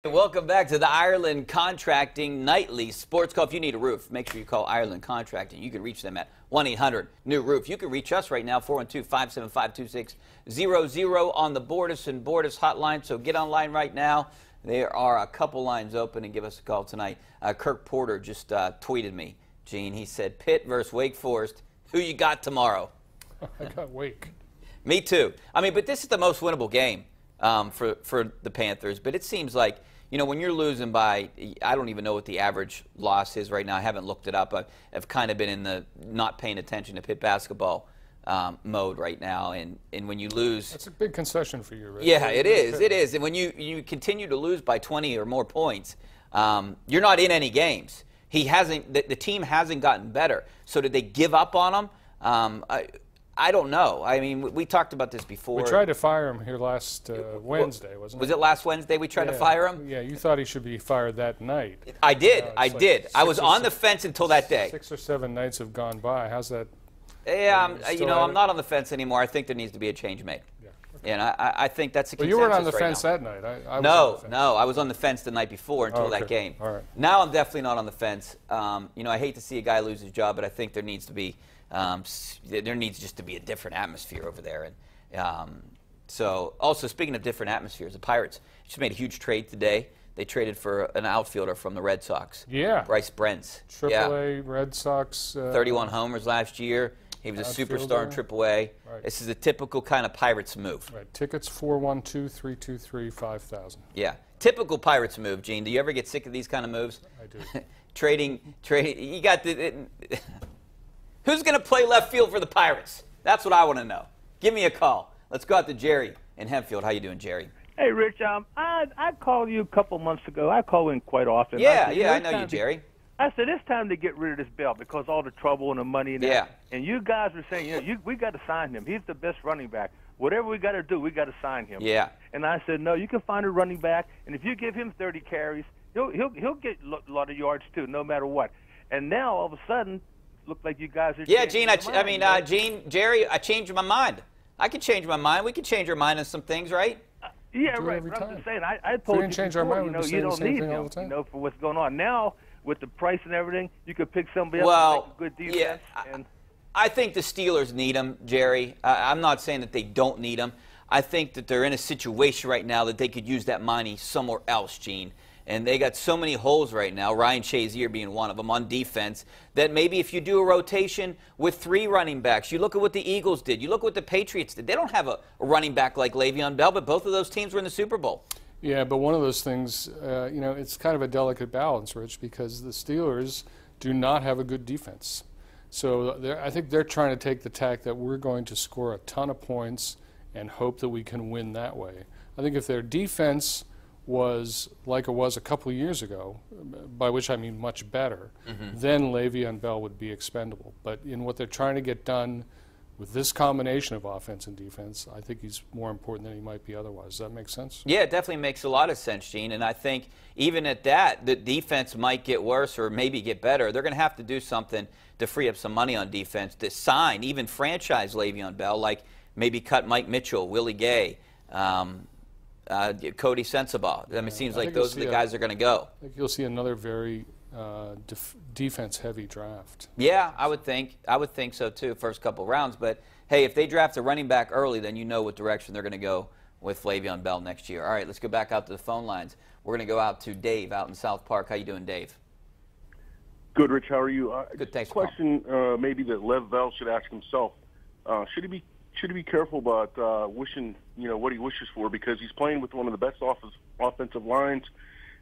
Welcome back to the Ireland Contracting Nightly Sports Call. If you need a roof, make sure you call Ireland Contracting. You can reach them at 1-800-NEW-ROOF. You can reach us right now, 412-575-2600 on the Bordas and Bordas hotline. So get online right now. There are a couple lines open, and give us a call tonight. Kirk Porter just tweeted me, Gene. He said, Pitt versus Wake Forest. Who you got tomorrow? I got Wake. Me too. I mean, but this is the most winnable game for the Panthers. But it seems like, you know, when you're losing by, I don't even know what the average loss is right now. I haven't looked it up. I've kind of been in the not paying attention to Pitt basketball mode right now. And when you lose, that's a big concession for you, right? Yeah, it is. It is. And when you continue to lose by 20 or more points, you're not in any games. The team hasn't gotten better. So did they give up on him? I don't know. I mean, we talked about this before. We tried to fire him here last Wednesday, wasn't it? Was it last Wednesday we tried to fire him? Yeah, you thought he should be fired that night. I did. I did. I was on the fence until that day. 6 or 7 nights have gone by. How's that? Yeah, you know, I'm not on the fence anymore. I think there needs to be a change made. Yeah. Okay. And I think that's a consensus. But you weren't on the fence that night. No, I was on the fence the night before until that game. All right. Now I'm definitely not on the fence. You know, I hate to see a guy lose his job, but I think there needs to be just to be a different atmosphere over there. And so, also speaking of different atmospheres, the Pirates just made a huge trade today. They traded for an outfielder from the Red Sox. Yeah. Bryce Brents. AAA Red Sox. 31 homers last year. He was a superstar in AAA. Right. This is a typical kind of Pirates move. Right. Tickets 412-323-5000. Yeah. Typical Pirates move, Gene. Do you ever get sick of these kind of moves? I do. Trading. You got who's going to play left field for the Pirates? That's what I want to know. Give me a call. Let's go out to Jerry in Hempfield. How you doing, Jerry? Hey, Rich. I called you a couple months ago. I call in quite often. Yeah, I know you, Jerry. I said, it's time to get rid of this Bell because all the trouble and the money and that. And you guys were saying, you know, we got to sign him. He's the best running back. Whatever we got to do, we got to sign him. Yeah. And I said, no, you can find a running back, and if you give him 30 carries, he'll get a lot of yards too, no matter what. And now all of a sudden, look like you guys are. Yeah, Gene. Jerry, I changed my mind. I can change my mind. We can change our mind on some things, right? Yeah, right. But I'm just saying, I told you before, you know, you don't need him, you know, for what's going on now. With the price and everything, you could pick somebody else and make a good defense. Yeah, I think the Steelers need him, Jerry. I'm not saying that they don't need him. I think that they're in a situation right now that they could use that money somewhere else, Gene. And they got so many holes right now, Ryan Shazier being one of them on defense, that maybe if you do a rotation with 3 running backs, you look at what the Eagles did, you look at what the Patriots did. They don't have a running back like Le'Veon Bell, but both of those teams were in the Super Bowl. Yeah, but one of those things, you know, it's kind of a delicate balance, Rich, because the Steelers do not have a good defense. So I think they're trying to take the tack that we're going to score a ton of points and hope that we can win that way. I think if their defense was like it was a couple of years ago, by which I mean much better, then Le'Veon Bell would be expendable. But in what they're trying to get done with this combination of offense and defense, I think he's more important than he might be otherwise. Does that make sense? Yeah, it definitely makes a lot of sense, Gene. And I think even at that, the defense might get worse or maybe get better. They're going to have to do something to free up some money on defense to sign, even franchise Le'Veon Bell, like maybe cut Mike Mitchell, Willie Gay, Cody Sensabaugh. I mean, it seems like those are the guys that are going to go. I think you'll see another very defense-heavy draft. Yeah, I would think so too. First couple rounds, but hey, if they draft a running back early, then you know what direction they're going to go with Le'Veon Bell next year. All right, let's go back out to the phone lines. We're going to go out to Dave out in South Park. How you doing, Dave? Good, Rich. How are you? Good, thanks. Question maybe that Lev Bell should ask himself: should he be careful about wishing, you know, what he wishes for, because he's playing with one of the best offensive lines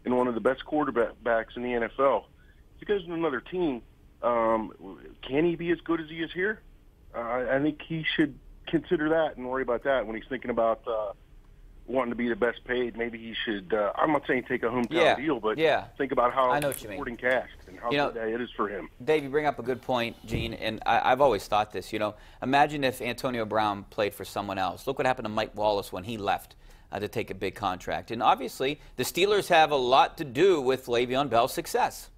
and one of the best quarterbacks in the NFL. If he goes to another team, can he be as good as he is here? I think he should consider that and worry about that when he's thinking about wanting to be the best paid. Maybe he should, I'm not saying take a hometown deal, but think about how supporting cast and how good that is for him. Dave, you bring up a good point, Gene, and I've always thought this. You know, imagine if Antonio Brown played for someone else. Look what happened to Mike Wallace when he left to take a big contract. And obviously, the Steelers have a lot to do with Le'Veon Bell's success.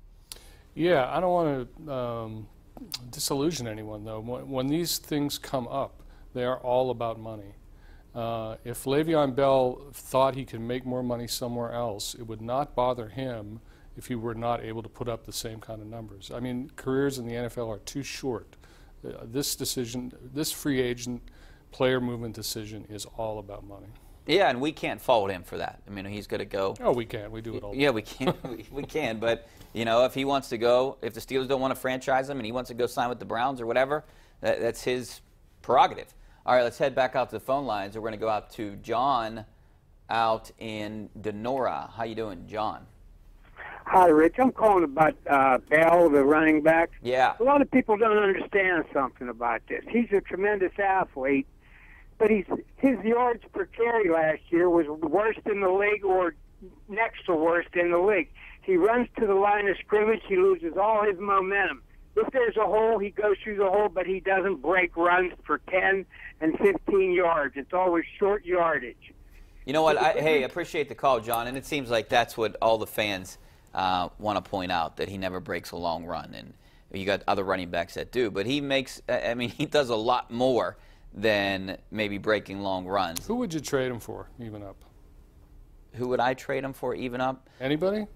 Yeah, I don't want to disillusion anyone, though. When these things come up, they are all about money. If Le'Veon Bell thought he could make more money somewhere else, it would not bother him if he were not able to put up the same kind of numbers. I mean, careers in the NFL are too short. This decision, this free agent player movement decision is all about money. Yeah, and we can't fault him for that. I mean, he's going to go. Oh, we can. We do it all the time. Yeah, we can. we can. But, you know, if he wants to go, if the Steelers don't want to franchise him and he wants to go sign with the Browns or whatever, that's his prerogative. All right, let's head back out to the phone lines. We're going to go out to John out in Denora. How you doing, John? Hi, Rich. I'm calling about Bell, the running back. Yeah. A lot of people don't understand something about this. He's a tremendous athlete, but his yards per carry last year was worst in the league or next to worst in the league. He runs to the line of scrimmage. He loses all his momentum. If there's a hole, he goes through the hole, but he doesn't break runs for 10 and 15 yards. It's always short yardage. You know what? Hey, I appreciate the call, John, and it seems like that's what all the fans want to point out, that he never breaks a long run. And you got other running backs that do, but he makes, I mean, he does a lot more than maybe breaking long runs. Who would you trade him for, even up? Who would I trade him for, even up? Anybody?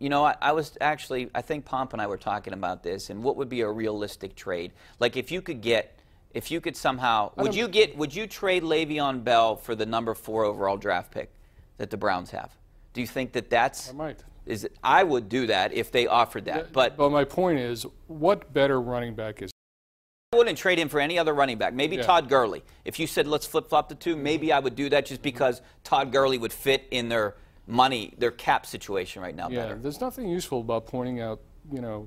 You know, I was actually, I think Pomp and I were talking about this, and what would be a realistic trade? Like, if you could somehow, would you trade Le'Veon Bell for the number 4 overall draft pick that the Browns have? Do you think that that's? I might. I would do that if they offered that. But my point is, what better running back is? I wouldn't trade him for any other running back. Maybe Todd Gurley. If you said let's flip-flop the two, maybe I would do that just because Todd Gurley would fit in their money, their cap situation right now better. There's nothing useful about pointing out, you know,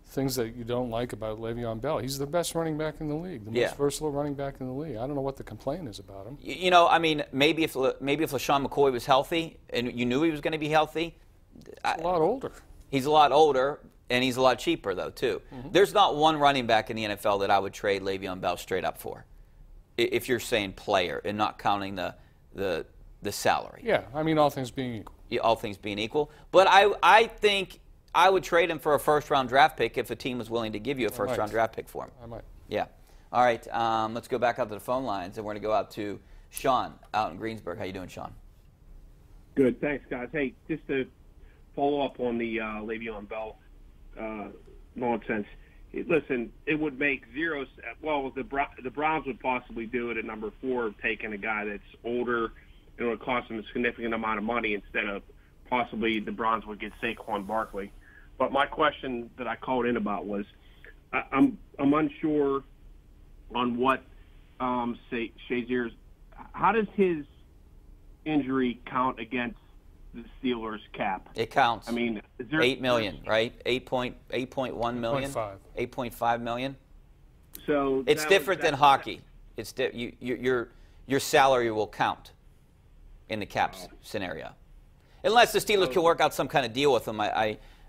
things that you don't like about Le'Veon Bell. He's the best running back in the league, the most versatile running back in the league. I don't know what the complaint is about him. You know, I mean, maybe if LaShawn McCoy was healthy and you knew he was going to be healthy. He's a lot older. He's a lot older, and he's a lot cheaper, though, too. There's not one running back in the NFL that I would trade Le'Veon Bell straight up for, if you're saying player and not counting the salary. Yeah, I mean, all things being equal. Yeah, all things being equal. But I think I would trade him for a first-round draft pick if a team was willing to give you a first-round draft pick for him. I might. Yeah. All right, let's go back out to the phone lines, and we're going to go out to Sean out in Greensburg. How you doing, Sean? Good, thanks, guys. Hey, just to follow up on the Le'Veon Bell nonsense. Listen, it would make zero. Well, the Browns would possibly do it at number 4, taking a guy that's older. It would cost them a significant amount of money instead of possibly the Browns would get Saquon Barkley. But my question that I called in about was, I'm unsure on what Shazier's. How does his injury count against the Steelers' cap? It counts. I mean, is there $8 million, right? 8.1 million. 8.5. 8.5 million. So it's different than hockey. It's your salary will count in the cap scenario, unless the Steelers can work out some kind of deal with him.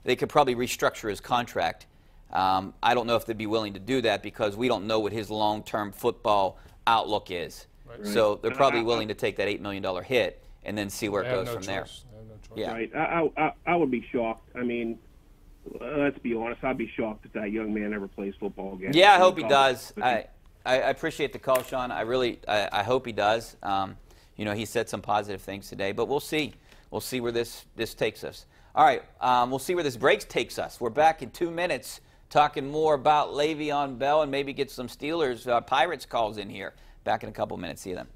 They could probably restructure his contract. I don't know if they'd be willing to do that because we don't know what his long-term football outlook is. Right. So they're probably willing to take that $8 million hit and then see where it goes from there. Yeah. Right. I would be shocked. I mean, let's be honest. I'd be shocked if that young man ever plays football again. Yeah, I hope he does. I appreciate the call, Sean. I hope he does. You know, he said some positive things today, but we'll see. We'll see where this takes us. All right, we'll see where this break takes us. We're back in 2 minutes talking more about Le'Veon Bell and maybe get some Steelers Pirates calls in here. Back in a couple minutes. See you then.